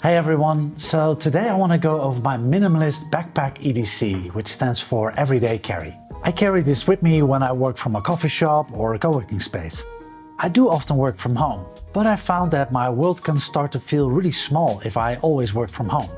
Hey everyone, so today I want to go over my Minimalist Backpack EDC, which stands for Everyday Carry. I carry this with me when I work from a coffee shop or a co-working space. I do often work from home, but I found that my world can start to feel really small if I always work from home.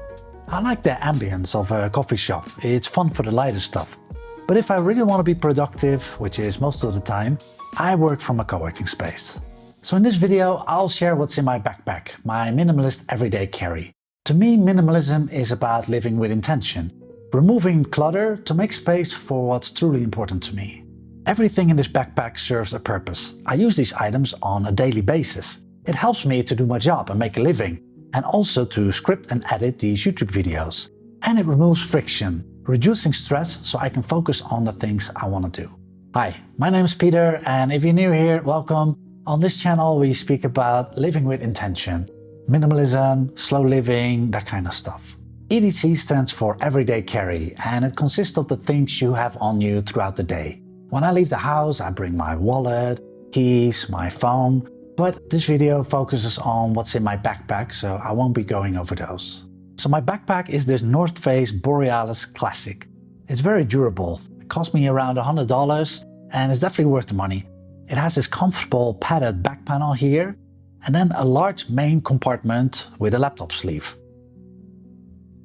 I like the ambience of a coffee shop, it's fun for the lighter stuff. But if I really want to be productive, which is most of the time, I work from a co-working space. So in this video, I'll share what's in my backpack, my minimalist everyday carry. To me, minimalism is about living with intention, removing clutter to make space for what's truly important to me. Everything in this backpack serves a purpose. I use these items on a daily basis. It helps me to do my job and make a living, and also to script and edit these YouTube videos. And it removes friction, reducing stress so I can focus on the things I want to do. Hi, my name is Peter, and if you're new here, welcome. On this channel, we speak about living with intention, minimalism, slow living, that kind of stuff. EDC stands for Everyday Carry, and it consists of the things you have on you throughout the day. When I leave the house, I bring my wallet, keys, my phone, but this video focuses on what's in my backpack, so I won't be going over those. So my backpack is this North Face Borealis Classic. It's very durable. It cost me around $100, and it's definitely worth the money. It has this comfortable padded back panel here, and then a large main compartment with a laptop sleeve.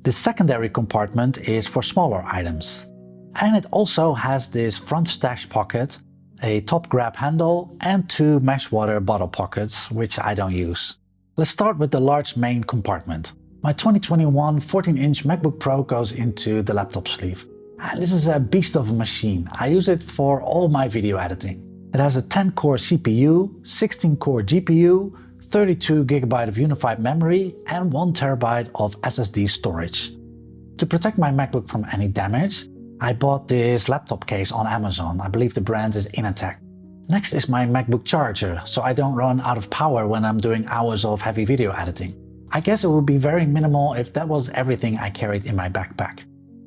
The secondary compartment is for smaller items. And it also has this front stash pocket, a top grab handle, and two mesh water bottle pockets, which I don't use. Let's start with the large main compartment. My 2021 14-inch MacBook Pro goes into the laptop sleeve. And this is a beast of a machine. I use it for all my video editing. It has a 10-core CPU, 16-core GPU, 32GB of unified memory, and 1TB of SSD storage. To protect my MacBook from any damage, I bought this laptop case on Amazon. I believe the brand is Inatech. Next is my MacBook charger, so I don't run out of power when I'm doing hours of heavy video editing. I guess it would be very minimal if that was everything I carried in my backpack.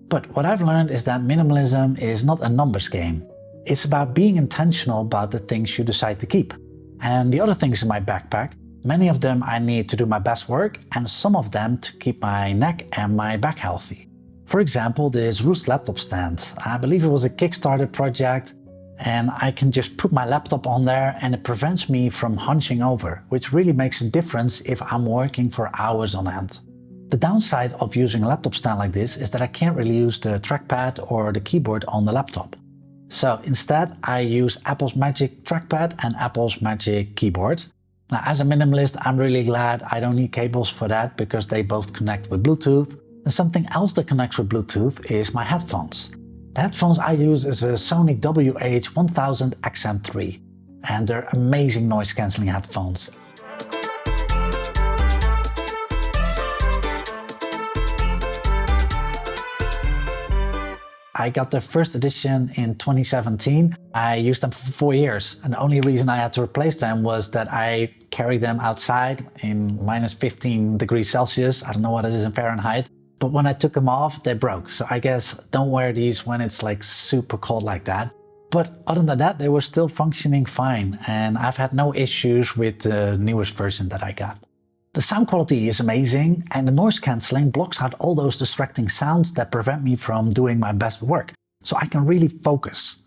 But what I've learned is that minimalism is not a numbers game. It's about being intentional about the things you decide to keep. And the other things in my backpack, many of them I need to do my best work, and some of them to keep my neck and my back healthy. For example, this Roost laptop stand. I believe it was a Kickstarter project, and I can just put my laptop on there and it prevents me from hunching over, which really makes a difference if I'm working for hours on end. The downside of using a laptop stand like this is that I can't really use the trackpad or the keyboard on the laptop. So instead, I use Apple's Magic Trackpad and Apple's Magic Keyboard. Now, as a minimalist, I'm really glad I don't need cables for that because they both connect with Bluetooth. And something else that connects with Bluetooth is my headphones. The headphones I use is a Sony WH-1000 XM3, and they're amazing noise-canceling headphones. I got the first edition in 2017. I used them for 4 years, and the only reason I had to replace them was that I carried them outside in minus 15 degrees Celsius. I don't know what it is in Fahrenheit, but when I took them off, they broke. So I guess don't wear these when it's like super cold like that. But other than that, they were still functioning fine, and I've had no issues with the newest version that I got. The sound quality is amazing, and the noise cancelling blocks out all those distracting sounds that prevent me from doing my best work, so I can really focus.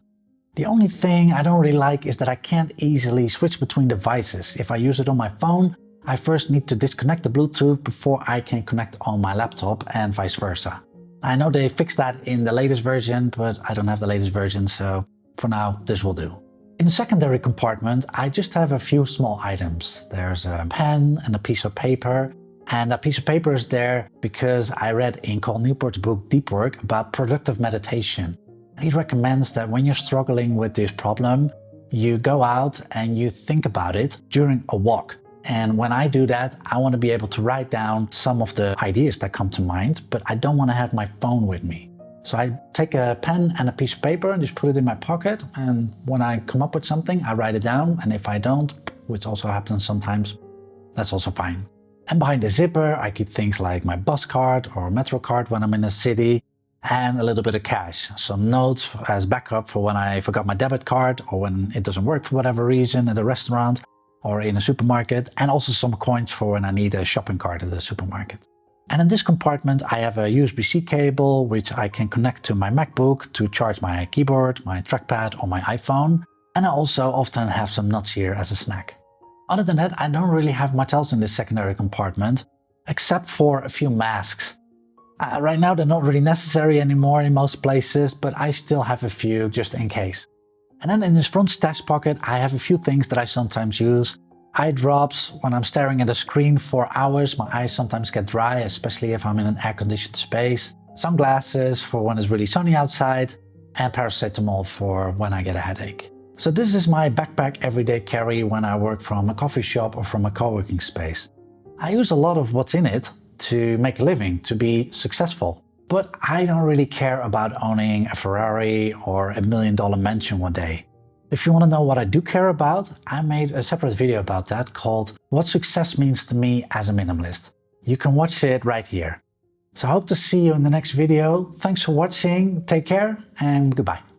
The only thing I don't really like is that I can't easily switch between devices. If I use it on my phone, I first need to disconnect the Bluetooth before I can connect on my laptop, and vice versa. I know they fixed that in the latest version, but I don't have the latest version, so for now this will do. In the secondary compartment, I just have a few small items. There's a pen and a piece of paper. And that piece of paper is there because I read in Cole Newport's book Deep Work about productive meditation. He recommends that when you're struggling with this problem, you go out and you think about it during a walk. And when I do that, I want to be able to write down some of the ideas that come to mind, but I don't want to have my phone with me. So I take a pen and a piece of paper and just put it in my pocket, and when I come up with something, I write it down, and if I don't, which also happens sometimes, that's also fine. And behind the zipper, I keep things like my bus card or metro card when I'm in a city, and a little bit of cash. Some notes as backup for when I forgot my debit card or when it doesn't work for whatever reason at a restaurant or in a supermarket, and also some coins for when I need a shopping cart at the supermarket. And in this compartment, I have a USB-C cable, which I can connect to my MacBook to charge my keyboard, my trackpad, or my iPhone. And I also often have some nuts here as a snack. Other than that, I don't really have much else in this secondary compartment, except for a few masks. Right now, they're not really necessary anymore in most places, but I still have a few just in case. And then in this front stash pocket, I have a few things that I sometimes use. Eye drops. When I'm staring at a screen for hours, my eyes sometimes get dry, especially if I'm in an air-conditioned space. Sunglasses for when it's really sunny outside, and paracetamol for when I get a headache. So this is my backpack everyday carry when I work from a coffee shop or from a co-working space. I use a lot of what's in it to make a living, to be successful. But I don't really care about owning a Ferrari or $1 million mansion one day. If you want to know what I do care about, I made a separate video about that called What Success Means to Me as a Minimalist. You can watch it right here. So I hope to see you in the next video. Thanks for watching, take care, and goodbye.